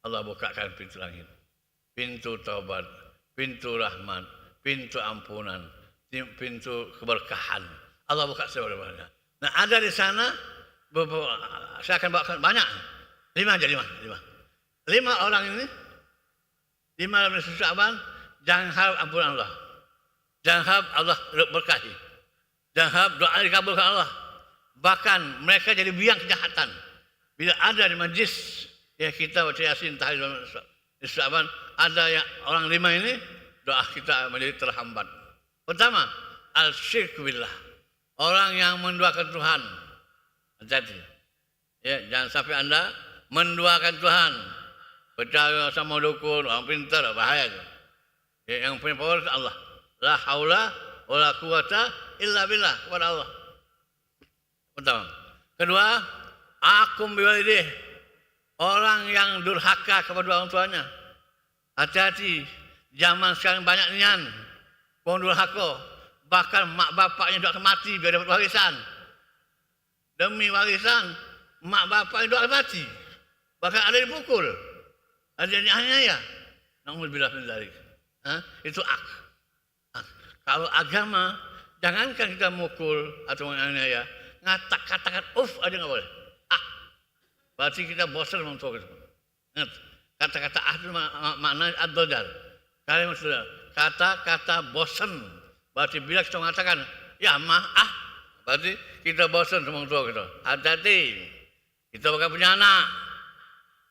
Allah bukakan pintu langit. Pintu taubat, pintu rahmat, pintu ampunan, pintu keberkahan. Allah buka semuanya. Nah, ada di sana, saya akan bawakan banyak. 5 orang ini, di malam nisfu Sya'ban, jangan harap ampunan Allah. Jangan harap Allah berkahi. Jangan harap doa dikabulkan Allah. Bahkan mereka jadi biang kejahatan. Bila ada di majlis, ya kita baca Yasin, tahlil nisfu Sya'ban, ada yang orang 5 ini, doa kita menjadi terhambat. Pertama, al-syirk billah. Orang yang menduakan Tuhan. Hati-hati. Ya, jangan sampai Anda menduakan Tuhan. Percaya sama dukun, orang pintar, bahaya tu. Ya, yang punya power Allah. La haula wala quwata illa billah, kepada Allah. Pertama. Kedua, akum biwalidih. Orang yang durhaka kepada orang tuanya. Hati-hati. Zaman sekarang banyak nian. Orang durhaka. Bahkan mak bapaknya dah mati biar dapat warisan. Demi warisan, mak bapaknya dah mati. Bahkan ada yang dipukul. Ada yang dianiaya. Na'udzubillah min dzalik. Itu ak. Kalau agama, jangankan kita mukul atau menganiaya, katakan aja nggak boleh. Berarti kita bosan dengan tua kita. Ingat, kata-kata itu maknanya ad-dodal. Kalimat sudah, kata-kata bosan. Berarti bila kita mengatakan, ya berarti kita bosan sama tua kita. Hati-hati, kita bukan punya anak.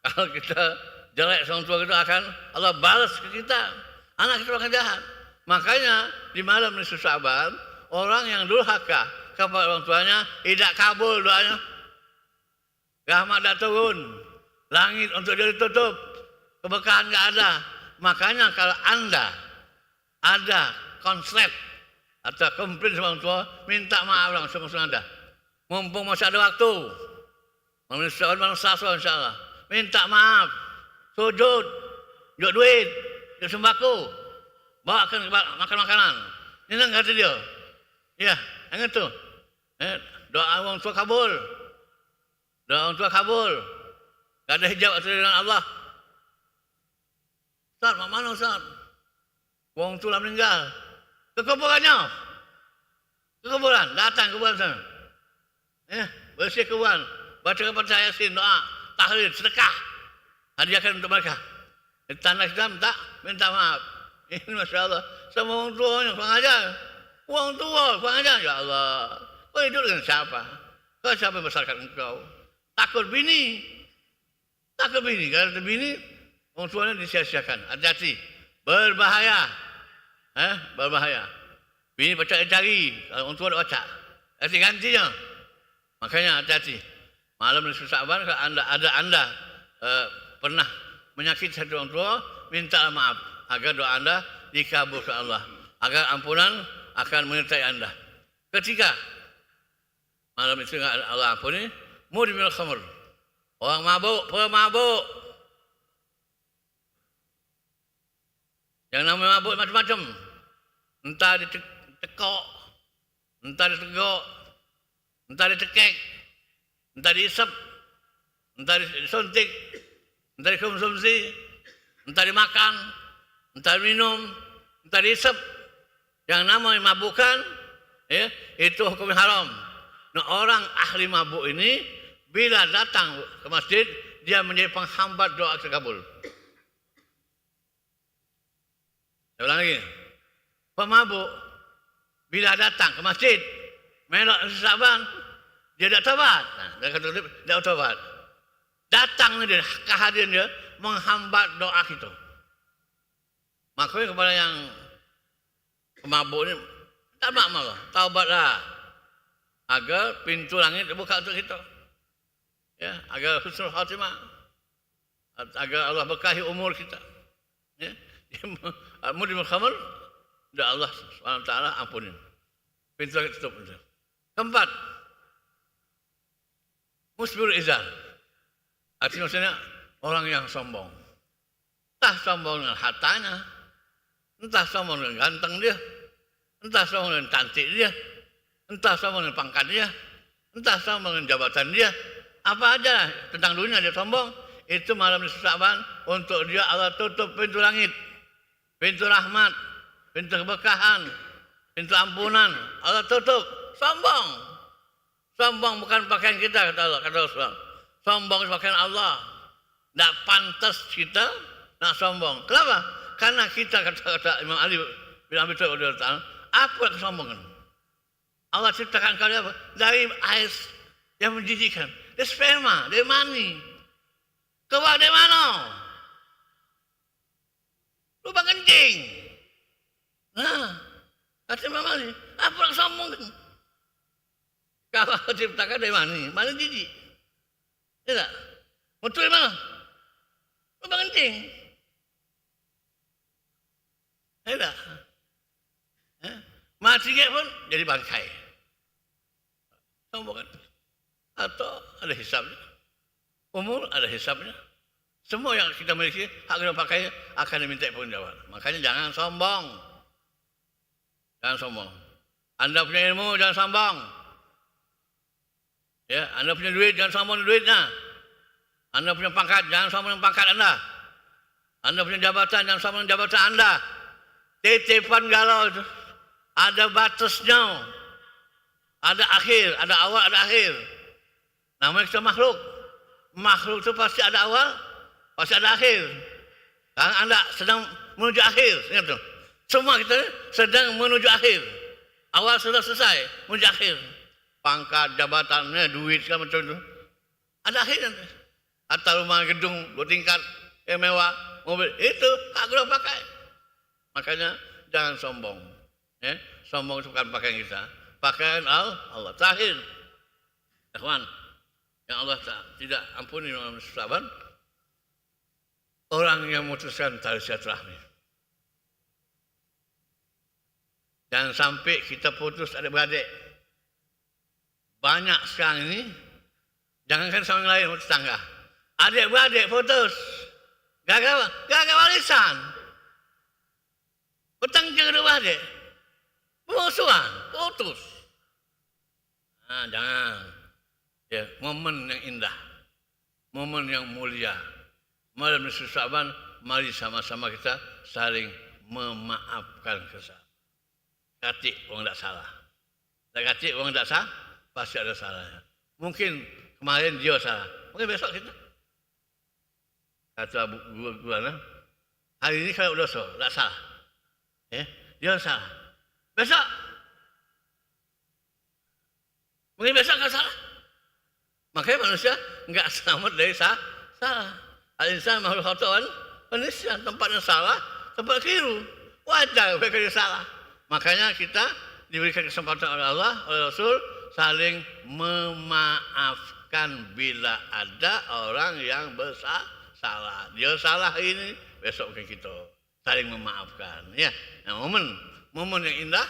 Kalau kita jelek sama tua kita akan Allah balas ke kita. Anak kita akan jahat. Makanya di malam nisfu Sya'ban, orang yang durhaka kepada orang tuanya tidak kabul doanya. Rahmat tak turun, langit untuk dia ditutup, keberkahan enggak ada. Makanya kalau Anda ada konslet atau komplain sama orang tua, minta maaf langsung Anda. Mumpung masih ada waktu, manusia insya-Allah. Minta maaf, sujud, jual duit, jual sembako, bawakan makan makanan. Ini kata dia. Ya, yang itu. Doa orang tua kabul. Doa orang tua kabul. Tak ada hijab atas dengan Allah. Ustaz, mana Ustaz? Orang tua meninggal. Ke kuburannya. Ke kuburan. Datang ke kuburan sana. Bersih kuburan. Baca kepada Yasin, doa, tahlil, sedekah. Hadiahkan untuk mereka. Tanda Islam tak minta maaf. Ini Masya Allah. Sama orang tuanya kurang ajar. Orang tua kurang ajar. Ya Allah. Kau hidup dengan siapa? Kau siapa yang besarkan engkau? Takut bini. Takut bini. Kalau ada bini, orang tuanya disia-siakan. Hati-hati. Berbahaya. Berbahaya. Bini baca cari. Kalau orang tua ada baca. Hati gantinya. Makanya hati-hati. Malam nisfu Sya'ban, kalau anda pernah menyakiti satu orang tua, minta maaf. Agar doa anda dikabulkan Allah. Agar ampunan akan menyertai anda. Ketiga, malam itu Allah ampuni, mudminul khamr. Orang mabuk, pemabuk. Yang namanya mabuk macam-macam. Entah ditekuk, entah diteguk, entah ditekek, entah diisap, entah disuntik, entah dikonsumsi, entah dimakan, entah minum, entah diisap. Yang namanya mabukan, itu hukum haram. Nah, orang ahli mabuk ini bila datang ke masjid, dia menjadi penghambat doa terkabul. Saya ulang lagi. Pemabuk bila datang ke masjid, melok Sya'ban, dia tak taubat. Dia kata dia tak taubat. Datang dia, kehadiran dia menghambat doa kita. Makanya kepada yang pemabuk ini, tak malah, taubatlah. Agar pintu langit terbuka untuk kita. Ya, agar husnul khatimah. Agar Allah berkahi umur kita. Ya. Mudminul khamr, dan Allah SWT ampunin. Pintu langit tutup. Keempat, musbirul izar. Artinya maksudnya orang yang sombong. Entah sombong dengan hartanya, entah sombong dengan ganteng dia, entah sombong dengan cantik dia, entah sombong dengan pangkat dia, entah sombong dengan jabatan dia, apa aja tentang dunia dia sombong. Itu malam nisfu Sya'ban untuk dia Allah tutup pintu langit, pintu rahmat, pintu keberkahan, pintu ampunan. Allah tutup. Sombong. Sombong bukan pakaian kita, kata Allah, kata Rasulullah. Sombong pakaian Allah. Tak pantas kita nak sombong. Kenapa? Karena kita, kata Imam Ali bin Abi Thalib, apa kesombongan? Allah ciptakan kalian apa? Dari air yang menjijikkan. Dari sperma, dari mani. Keluar dari mana? Lubang kencing. Hati mani. Apa yang sombong? Kalau ciptakan dari mana jijik? Tidak. Mutu dari mana? Lubang kencing. Tidak. Mati pun jadi bangkai. Sombong kan? Atau ada hisabnya. Umur ada hisabnya. Semua yang kita miliki, hak kita pakai akan diminta pertanggungjawaban. Makanya jangan sombong. Jangan sombong. Anda punya ilmu, jangan sombong. Ya, Anda punya duit, jangan sombong duitnya. Anda punya pangkat, jangan sombong pangkat Anda. Anda punya jabatan, jangan sombong jabatan Anda. Titipan galau itu. Ada batasnya. Ada akhir, ada awal, ada akhir. Namanya kita makhluk. Makhluk itu pasti ada awal, pasti ada akhir. Karena Anda sedang menuju akhir. Ingat tuh. Semua kita sedang menuju akhir. Awal sudah selesai, menuju akhir. Pangkat, jabatannya, duit, segala macam itu. Ada akhirnya. Atau rumah gedung, 2 tingkat, yang mewah, mobil. Itu hak kita pakai. Makanya jangan sombong. Ya? Sombong itu bukan pakaian kita. Pakaian Allah. Terakhir. Ikhwan. Yang Allah tidak ampuni dalam sabar. Orang yang memutuskan tali silaturahmi. Jangan sampai kita putus adik-beradik. Banyak sekarang ini, jangankan sama yang lain, tetangga. Adik-beradik putus. Gagal warisan. Petang kedua adik. Musuhan, putus. Nah, jangan. Ya, momen yang indah. Momen yang mulia. Malam Sya'ban, mari sama-sama kita saling memaafkan kesalahan. Katik orang tak salah. Tak katik orang tak salah, pasti ada salahnya. Mungkin kemarin dia salah, mungkin besok kita. Kata guru hari ini kalau dosa, tak salah. Dia salah. Besok, mungkin besok tak salah. Makanya manusia enggak selamat dari salah. Al-insan makhluk khata' manusia tempatnya salah, tempat keliru. Wajar mereka dia salah. Makanya kita diberikan kesempatan oleh Allah, oleh Rasul, saling memaafkan bila ada orang yang bersalah. Dia salah ini, besok mungkin kita saling memaafkan. Ya, nah, momen yang indah,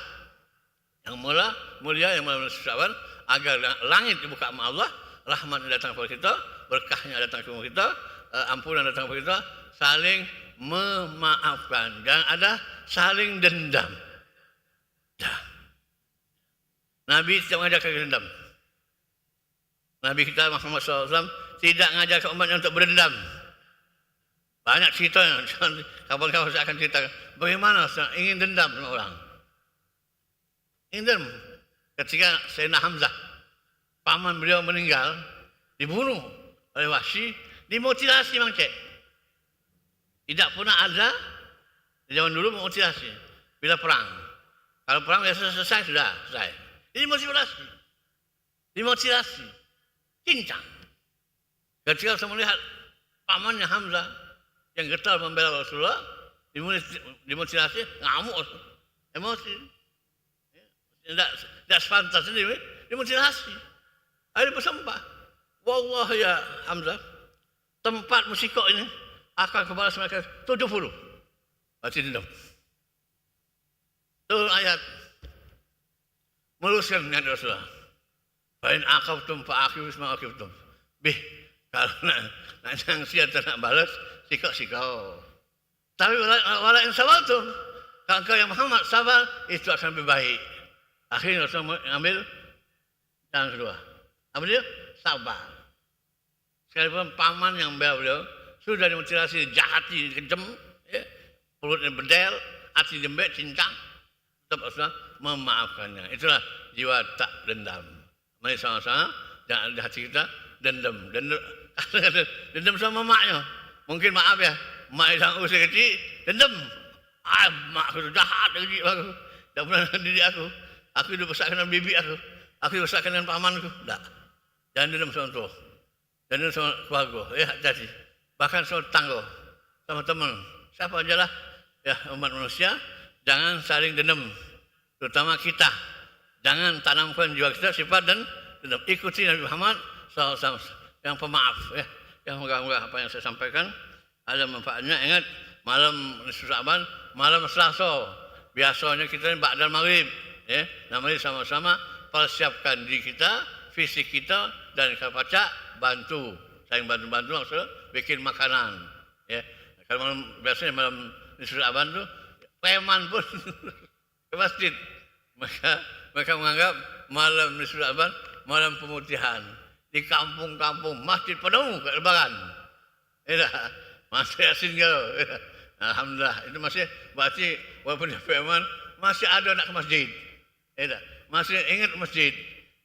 yang mulia, yang melalui agar langit dibuka sama Allah, rahmat datang kepada kita, berkahnya datang kepada kita, ampunan datang kepada kita, saling memaafkan. Jangan ada saling dendam. Nabi tidak mengajarkan dendam. Nabi kita Muhammad SAW tidak mengajarkan umatnya untuk berdendam. Banyak cerita, kawan-kawan saya akan ceritakan bagaimana ingin dendam sama orang. Ingin dendam. Ketika Sayyidina Hamzah, paman beliau meninggal, dibunuh oleh Wahsy, dimutilasi Mang Cek. Tidak pernah ada di zaman dulu mutilasi. Bila perang, kalau perang biasa selesai, sudah selesai. Ini dimutilasi, cincang. Ketika saya melihat pamannya Hamzah yang getah membela Rasulullah, dimutilasi, ngamuk, emosi. Tidak sepantas sendiri, dimutilasi. Akhirnya bersembah. Wallah ya Hamzah, tempat musikok ini akan kebalas mereka 70. Berarti dendam. Itu ayat meluskan niat Rasulullah. Fa'in aqabtum fa'aqibu isma aqibtum. Kalau nak sanksi atau nak balas, sikau. Tapi wala in sabartum, kalau kau yang Muhammad sabar, itu akan lebih baik. Akhirnya Rasulullah mengambil jalan kedua. Apa dia? Sabar. Sekalipun paman yang beliau sudah dimutilasi, jahati, kejam, ya, perutnya bedel, hati jembek, cincang, tetap Rasulullah memaafkannya. Itulah jiwa tak dendam. Mari sama-sama jangan ada hati kita dendam. Dendam sama maknya. Mungkin maaf ya, mak yang usia kecil dendam. Mak aku jahat lagi aku. Tak pernah didik aku. Aku dibesarkan dengan bibi aku. Aku dibesarkan dengan pamanku. Tak. Jangan dendam sama tua. Jangan dendam sama keluarga. Ya, jadi. Bahkan sama tetangga, sama teman. Siapa aja lah. Ya, umat manusia. Jangan saling dendam. terutama kita. Jangan tanamkan jiwa kita sifat dan ikuti Nabi Muhammad SAW yang pemaaf ya. Yang moga-moga apa yang saya sampaikan ada manfaatnya. Ingat, malam nisfu Sya'ban, malam Selasa. Biasanya kita ba'dal maghrib ya. Namanya sama-sama persiapkan diri kita, fisik kita, dan kalau baca bantu, saling bantu-bantu maksudnya bikin makanan ya. Kalau malam, biasanya malam nisfu Sya'ban tu preman pun ke masjid. Mereka menganggap malam nisfu Sya'ban malam pemutihan. Di kampung-kampung masjid penuh ke lebaran. Masih asin ke. Alhamdulillah, itu masih berarti walaupun dia preman masih ada nak ke masjid. Masih ingat masjid.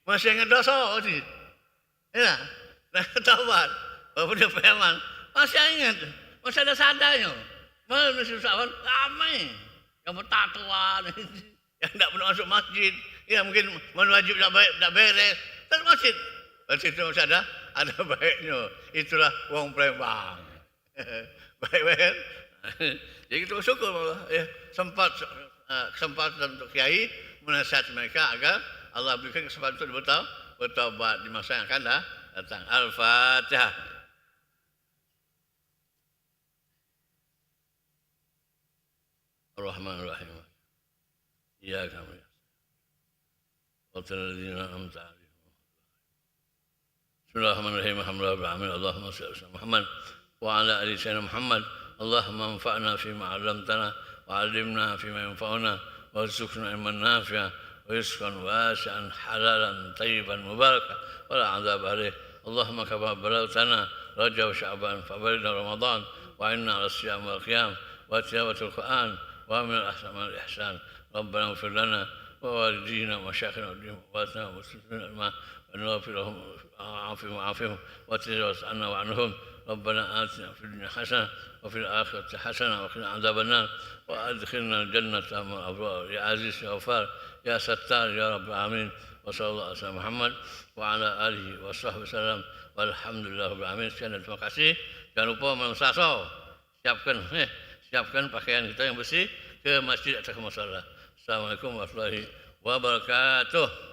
Masih ingat dosa masjid. Taubat. Walaupun dia preman masih ingat. Masih ada sadarnya. Malam nisfu Sya'ban ramai. Yang bertatuan, yang tidak pernah masuk masjid, yang mungkin wajib tak beres, tak masjid. Masjid itu masih ada baiknya. Itulah wong Palembang. Baik-baik. Jadi kita bersyukur ya, kesempatan untuk kiai menasihat mereka agar Allah berikan kesempatan untuk bertaubat di masa yang akan datang. Al-Fatihah. Ar-Rahman Ar-Rahim. Iyyaka na'budu wa iyyaka nasta'in. Bismillahirrahmanirrahim. Alhamdulillahirabbil Allahumma shalli ala Muhammad wa ala ali sayyidina Muhammad. Allahumma anfa'na fima 'allamtana wa 'allimna fima yanfa'una warzuqna ilman nafi'an wa rizqan wasi'an halalan tayyiban mubarakan wa la 'adzaba alayh. Allahumma kama balaghana Rajab Sya'ban fabaligna Ramadan wa inna 'ala siyam wal qiyam wa tilawatul Qur'an wa min al-ahsan wal ihsan. Rabbana ighfir lana wa walidina wa masyayikhina wa asna wa muslimina wa نغفر لهم وعافهم وتجاوز عنا وعنهم. ربنا آتنا في الدنيا حسنة وفي الآخرة حسنة وقنا عذاب النار وأدخلنا الجنة مع الأبرار يا عزيز يا غفار يا ستار يا رب العالمين. وصلى الله على محمد وعلى آله وصحبه وسلم والحمد لله رب العالمين. Sekian dan terima kasih. Jangan lupa malam Selasa siapkan pakaian kita yang bersih ke masjid atau ke musala. Assalamualaikum warahmatullahi wabarakatuh.